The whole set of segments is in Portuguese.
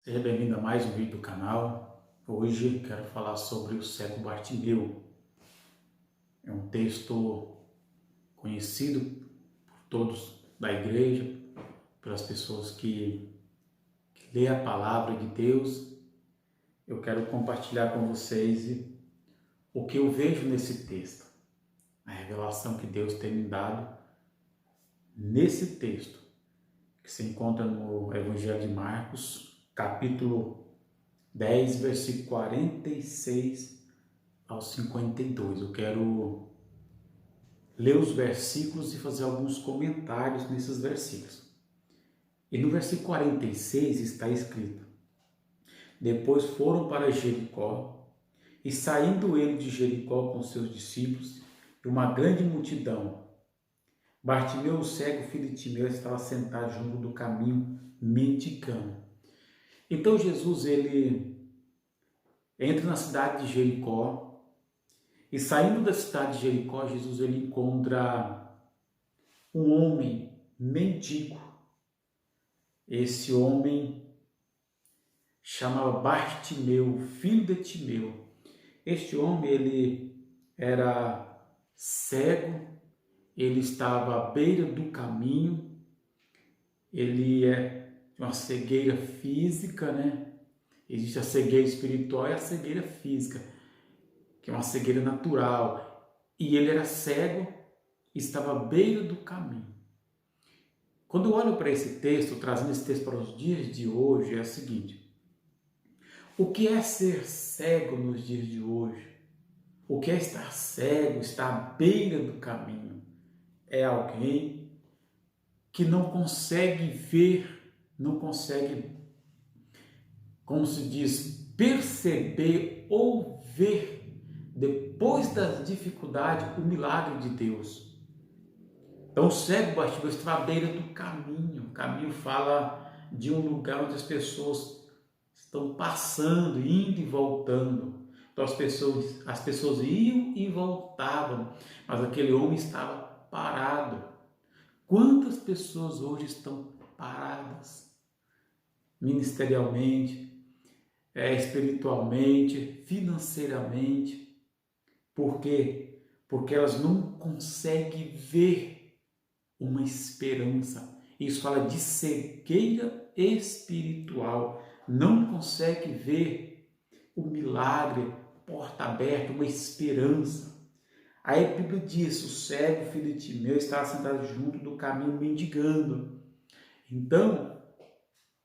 Seja bem-vindo a mais um vídeo do canal. Hoje quero falar sobre o cego Bartimeu. É um texto conhecido por todos da igreja, pelas pessoas que lêem a palavra de Deus. Eu quero compartilhar com vocês o que eu vejo nesse texto, a revelação que Deus tem me dado nesse texto, que se encontra no Evangelho de Marcos, capítulo 10, versículo 46 ao 52. Eu quero ler os versículos e fazer alguns comentários nesses versículos. E no versículo 46 está escrito: Depois foram para Jericó, e saindo ele de Jericó com seus discípulos e uma grande multidão, Bartimeu, o cego, filho de Timeu, estava sentado junto do caminho, mendigando. Então Jesus, ele entra na cidade de Jericó, e saindo da cidade de Jericó, Jesus ele encontra um homem mendigo. Esse homem chamava Bartimeu, filho de Timeu. Este homem ele era cego, ele estava à beira do caminho, ele é uma cegueira física, né? Existe a cegueira espiritual e a cegueira física, que é uma cegueira natural. E ele era cego e estava à beira do caminho. Quando eu olho para esse texto, trazendo esse texto para os dias de hoje, é o seguinte: o que é ser cego nos dias de hoje? O que é estar cego, estar à beira do caminho? É alguém que não consegue ver, não consegue, como se diz, perceber ou ver, depois das dificuldades, o milagre de Deus. Então o cego Bartimeu estava à beira do caminho. O caminho fala de um lugar onde as pessoas estão passando, indo e voltando. Então as pessoas iam e voltavam, mas aquele homem estava parado. Quantas pessoas hoje estão paradas? Ministerialmente, espiritualmente, financeiramente. Por quê? Porque elas não conseguem ver uma esperança. Isso fala de cegueira espiritual. Não consegue ver o milagre, porta aberta, uma esperança. Aí a Bíblia diz: o cego, filho de Timeu, estava sentado junto do caminho mendigando. Então,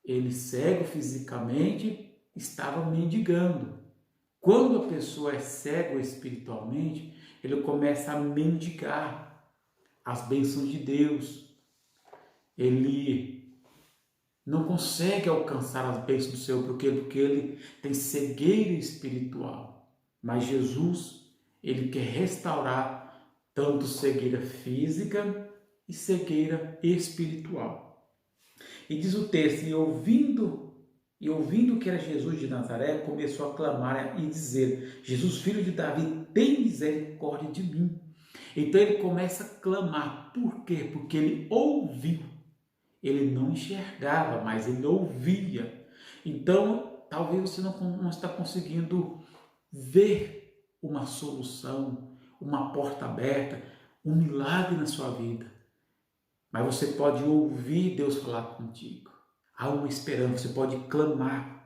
ele cego fisicamente estava mendigando. Quando a pessoa é cego espiritualmente, ele começa a mendigar as bênçãos de Deus. Ele não consegue alcançar as bênçãos do Senhor, porque ele tem cegueira espiritual. Mas Jesus, ele quer restaurar tanto cegueira física e cegueira espiritual. E diz o texto: e ouvindo que era Jesus de Nazaré, começou a clamar e dizer: Jesus, filho de Davi, tem misericórdia de mim. Então ele começa a clamar. Por quê? Porque ele ouviu. Ele não enxergava, mas ele ouvia. Então, talvez você não está conseguindo ver uma solução, uma porta aberta, um milagre na sua vida. Mas você pode ouvir Deus falar contigo. Há uma esperança, você pode clamar.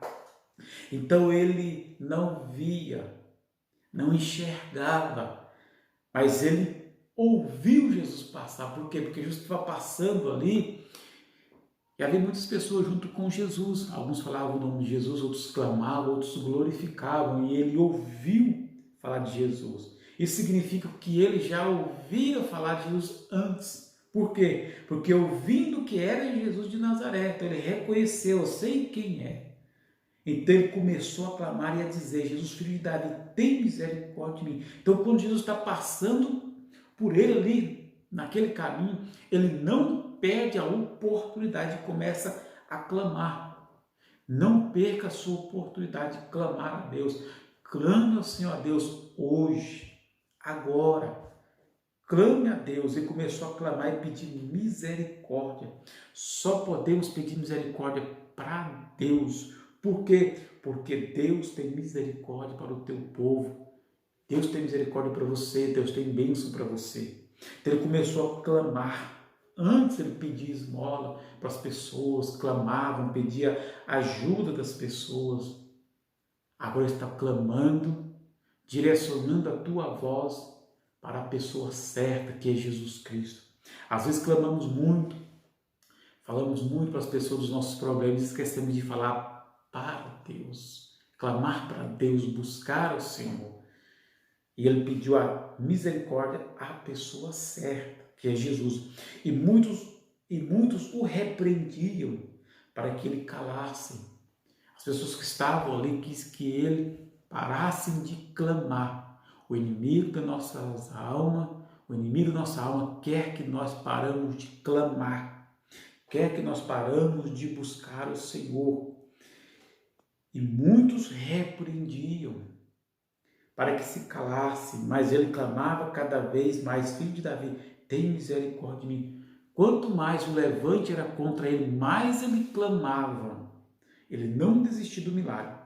Então ele não via, não enxergava, mas ele ouviu Jesus passar. Por quê? Porque Jesus estava passando ali e havia muitas pessoas junto com Jesus. Alguns falavam o nome de Jesus, outros clamavam, outros glorificavam, e ele ouviu falar de Jesus. Isso significa que ele já ouvia falar de Jesus antes. Por quê? Porque ouvindo que era Jesus de Nazaré, então ele reconheceu: eu sei quem é. Então ele começou a clamar e a dizer: Jesus, filho de Davi, tem misericórdia de mim. Então quando Jesus está passando por ele ali, naquele caminho, ele não perde a oportunidade e começa a clamar. Não perca a sua oportunidade de clamar a Deus. Clame ao Senhor, a Deus, hoje, agora. Clame a Deus. Ele começou a clamar e pedir misericórdia. Só podemos pedir misericórdia para Deus Por quê? Porque Deus tem misericórdia para o teu povo. Deus tem misericórdia para você, Deus tem bênção para você. Então ele começou a clamar. Antes ele pedia esmola para as pessoas, clamavam, pedia ajuda das pessoas. Agora ele está clamando, direcionando a tua voz para a pessoa certa, que é Jesus Cristo. Às vezes clamamos muito, falamos muito para as pessoas dos nossos problemas e esquecemos de falar para Deus, clamar para Deus, buscar o Senhor. E ele pediu a misericórdia à pessoa certa, que é Jesus. E muitos o repreendiam para que ele calasse. As pessoas que estavam ali quis que ele parasse de clamar. O inimigo da nossa alma quer que nós paramos de clamar, quer que nós paramos de buscar o Senhor. E muitos repreendiam para que se calasse, mas ele clamava cada vez mais: Filho de Davi, tem misericórdia de mim. Quanto mais o levante era contra ele, mais ele clamava. Ele não desistiu do milagre.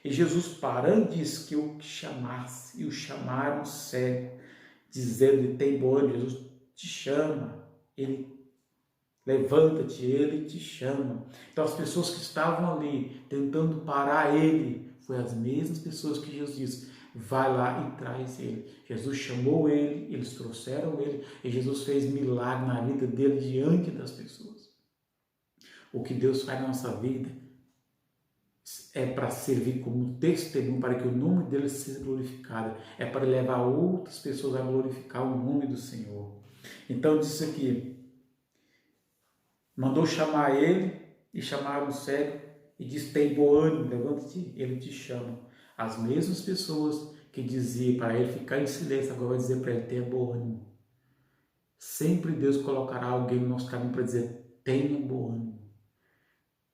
E Jesus, parando, disse que o chamasse, e o chamaram cego, dizendo: tem bom ânimo, Jesus te chama, ele levanta-te, ele te chama. Então as pessoas que estavam ali tentando parar ele, foi as mesmas pessoas que Jesus disse: vai lá e traz ele. Jesus chamou ele, eles trouxeram ele, e Jesus fez milagre na vida dele diante das pessoas. O que Deus faz na nossa vida é para servir como testemunho, para que o nome dele seja glorificado, é para levar outras pessoas a glorificar o nome do Senhor. Então disse aqui, mandou chamar ele, e chamaram o cego, e disse: tem bom ânimo, levanta-te, ele te chama. As mesmas pessoas que diziam para ele ficar em silêncio, agora vai dizer para ele: tenha bom ânimo. Sempre Deus colocará alguém no nosso caminho para dizer: tenha bom ânimo.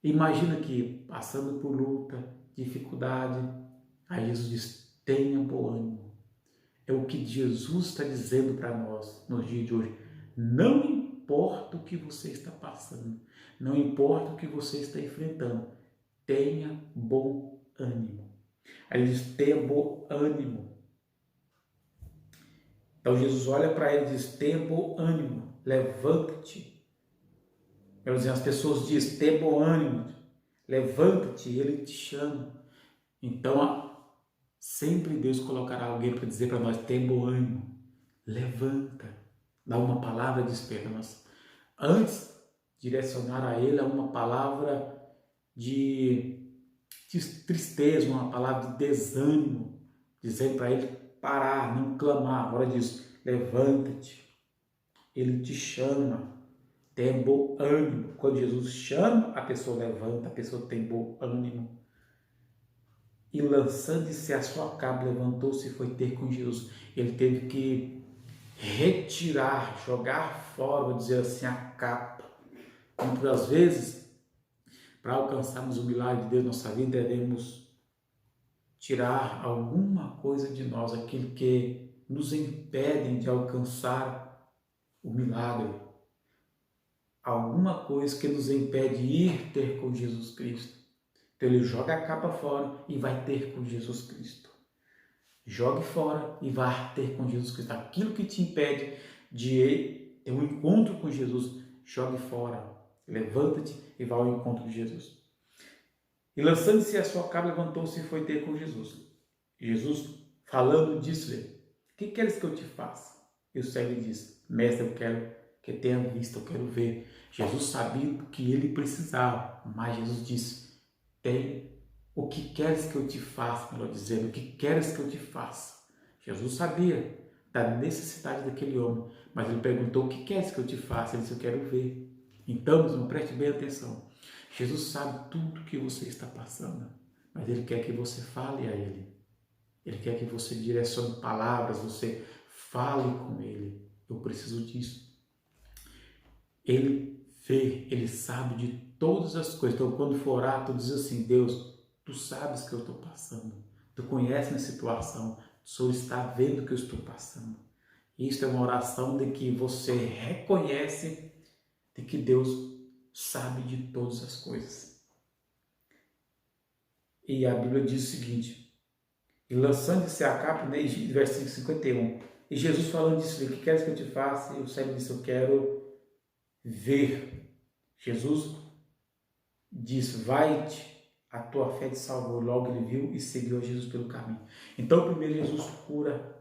Imagina que, passando por luta, dificuldade, aí Jesus diz: tenha bom ânimo. É o que Jesus está dizendo para nós nos dias de hoje. Não importa o que você está passando, não importa o que você está enfrentando, tenha bom ânimo. Aí ele diz: tenha bom ânimo. Então Jesus olha para ele e diz: tenha bom ânimo, levanta-te. As pessoas dizem: tenha bom ânimo, levanta-te, ele te chama. Então sempre Deus colocará alguém para dizer para nós: tenha bom ânimo, levanta, dá uma palavra de esperança. Antes, direcionar a ele uma palavra de tristeza, uma palavra de desânimo, dizendo para ele parar, não clamar. Agora diz: levanta-te, ele te chama, tem bom ânimo. Quando Jesus chama, a pessoa levanta, a pessoa tem bom ânimo. E lançando-se a sua capa, levantou-se e foi ter com Jesus. Ele teve que retirar, jogar fora, vou dizer assim, a capa. Muitas vezes, para alcançarmos o milagre de Deus na nossa vida, devemos tirar alguma coisa de nós, aquilo que nos impede de alcançar o milagre. Alguma coisa que nos impede de ir ter com Jesus Cristo. Então ele joga a capa fora e vai ter com Jesus Cristo. Jogue fora e vá ter com Jesus Cristo. Aquilo que te impede de ter um encontro com Jesus, jogue fora. Levanta-te e vá ao encontro de Jesus. E lançando-se a sua capa, levantou-se e foi ter com Jesus. Jesus, falando, disse-lhe: que queres que eu te faça? E o cego lhe disse: mestre, eu quero que tenha vista, eu quero ver. Jesus sabia do que ele precisava, mas Jesus disse: o que queres que eu te faça? Melhor dizendo, o que queres que eu te faça? Jesus sabia da necessidade daquele homem, mas ele perguntou: o que queres que eu te faça? Ele disse: eu quero ver. Então, meu irmão, preste bem atenção. Jesus sabe tudo que você está passando, mas ele quer que você fale a ele. Ele quer que você direcione palavras, você fale com ele. Eu preciso disso. Ele vê, ele sabe de todas as coisas. Então, quando for orar, tu diz assim: Deus, tu sabes que eu estou passando. Tu conheces minha situação. O Senhor está vendo o que eu estou passando. Isso é uma oração de que você reconhece de que Deus sabe de todas as coisas. E a Bíblia diz o seguinte, e lançando-se a capa, né, versículo 51, e Jesus falando disso, o que queres que eu te faça? E o cego disse, eu quero ver. Jesus disse, vai-te, a tua fé te salvou. Logo ele viu e seguiu a Jesus pelo caminho. Então, primeiro Jesus cura.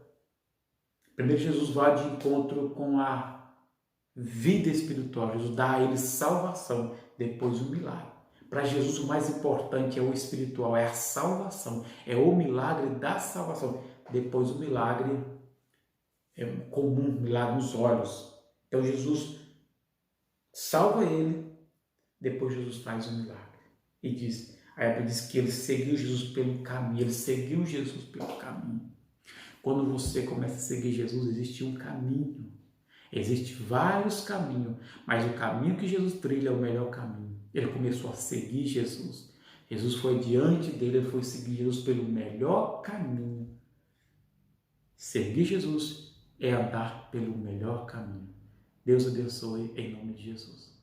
Primeiro Jesus vai de encontro com a vida espiritual. Jesus dá a ele salvação, depois o milagre. Para Jesus o mais importante é o espiritual, é a salvação, é o milagre da salvação. Depois o milagre é comum, milagre nos olhos. Então Jesus salva ele, depois Jesus faz o milagre. E diz, a Bíblia diz que ele seguiu Jesus pelo caminho, ele seguiu Jesus pelo caminho. Quando você começa a seguir Jesus, existe um caminho. Existem vários caminhos, mas o caminho que Jesus trilha é o melhor caminho. Ele começou a seguir Jesus. Jesus foi diante dele, ele foi seguir Jesus pelo melhor caminho. Seguir Jesus é andar pelo melhor caminho. Deus abençoe em nome de Jesus.